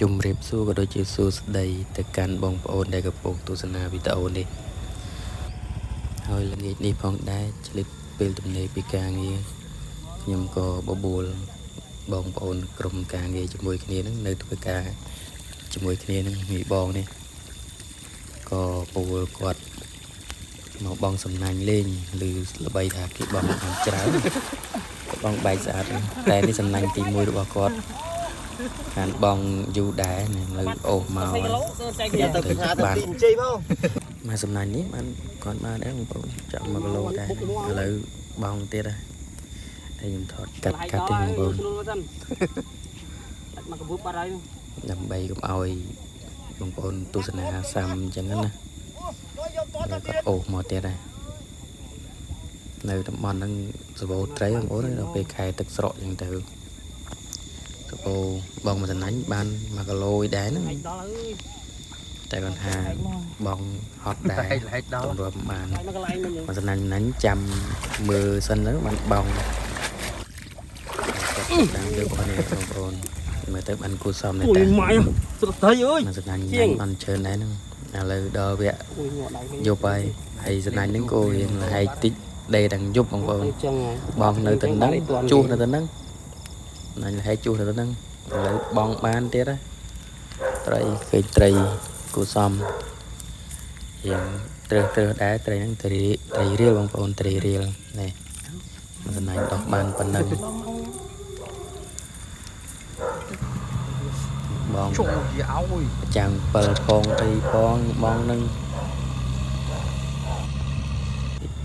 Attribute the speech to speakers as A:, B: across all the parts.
A: ជុំរៀបសួរក៏ដូចជាសួស្ដីទៅកាន់បងប្អូនដែលកំពុងទស្សនាវីដេអូនេះហើយល្ងាចនេះផងដែរឆ្លៀតពេលទំនេរពីការងារខ្ញុំក៏បបួលបងប្អូនក្រុមការងារជាមួយគ្នានឹងនៅធ្វើការជាមួយគ្នានឹងមីបងនេះក៏បបួលគាត់មកបងសំណាញ់លេងឬល្បីថាគេបងបានច្រើនបងបែកស្អាតតែនេះសំណាញ់ទី1របស់គាត់ខានបងយូរដែរនៅអូសមកទៅបានមកសំណាញ់នេះបានគាត់បានដែរបងប្អូនចាំ1គីឡូដែរឥឡូវបងទៀតហើយខ្ញុំថតកាត់ទេបងប្អូនដើម្បីកុំឲ្យបងប្អូនទស្សនាសាំអញ្ចឹងណាแล้วก็អូសមកទៀតដែរនៅតំបន់ហ្នឹងសបោត្រីបងប្អូនដល់ពេលខែទឹកស្រកអញ្ចឹងទៅសបោបងមកសំណាញ់បាន1គីឡូដែរហ្នឹងតែគាត់ថាបងហត់ដែរទម្រាំបានមកសំណាញ់ចាំមើលសិនទៅបានបងតាមលើបងប្អូនមើលទៅបានគូសំនេះតែស្រស់ត្រីអើយមកសំណាញ់បានច្រើនដែរហ្នឹងឥឡូវដល់វគ្គយប់ហើយសំណាញ់ហ្នឹងក៏រៀងលហែកតិចដេទាំងយប់បងប្អូនបងនៅទៅហ្នឹងជួសនៅទៅហ្នឹងណាញ់លហែកជួសនៅទៅហ្នឹងឥឡូវបងបានទៀតហ៎ត្រីឃើញត្រីគូសំរៀងត្រឹសដែរត្រីហ្នឹងត្រីរៀលបងប្អូនត្រីរៀលនេះមកសំណាញ់ដោះបានប៉ុណ្ណឹងបងចាំង7ផងអីផងបងនឹង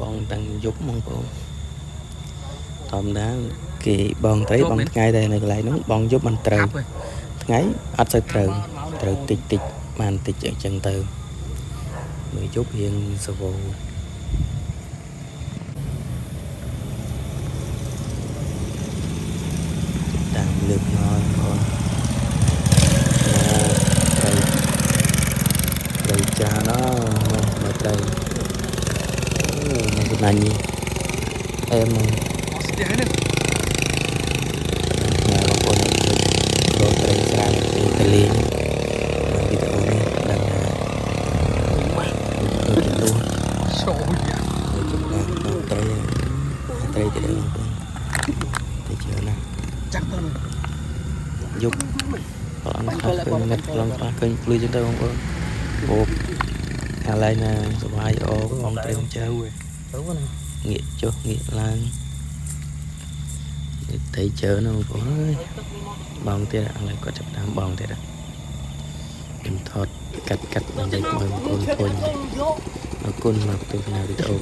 A: បងតាំងយប់បងប្អូនធម្មតាគេបងត្រីបងថ្ងៃតែនៅកន្លែងហ្នឹងបងយប់មិនត្រូវថ្ងៃអត់សូវត្រូវតិចបានតិចអញ្ចឹងទៅមើលយប់រៀងសវោតាមលើកមកបងត្រីចាណោមកត្រីមកសំណាញ់នេះអែមមកស្ទះនេះបងប្អូនចូលត្រីស្រាលទៅលេងវីដេអូនេះដឹងថាទៅជំនួសចូលយកត្រីទៅបងប្អូនទៅជឿណាចាក់ទៅយប់បងខ្លះឃើញមិត្តខ្លះឃើញភ្លឺចឹងទៅបងប្អូនអូកន្លែងណាសុបាយអូបងត្រីចៅងាកចុះងាកឡើងត្រីជើណាបងប្អូនអើយបងទៀតឥឡូវគាត់ចាប់តាមបងទៀតខ្ញុំថតកាត់ដើម្បីឲ្យបងប្អូនឃើញអរគុណមកទស្សនាវីដេអូ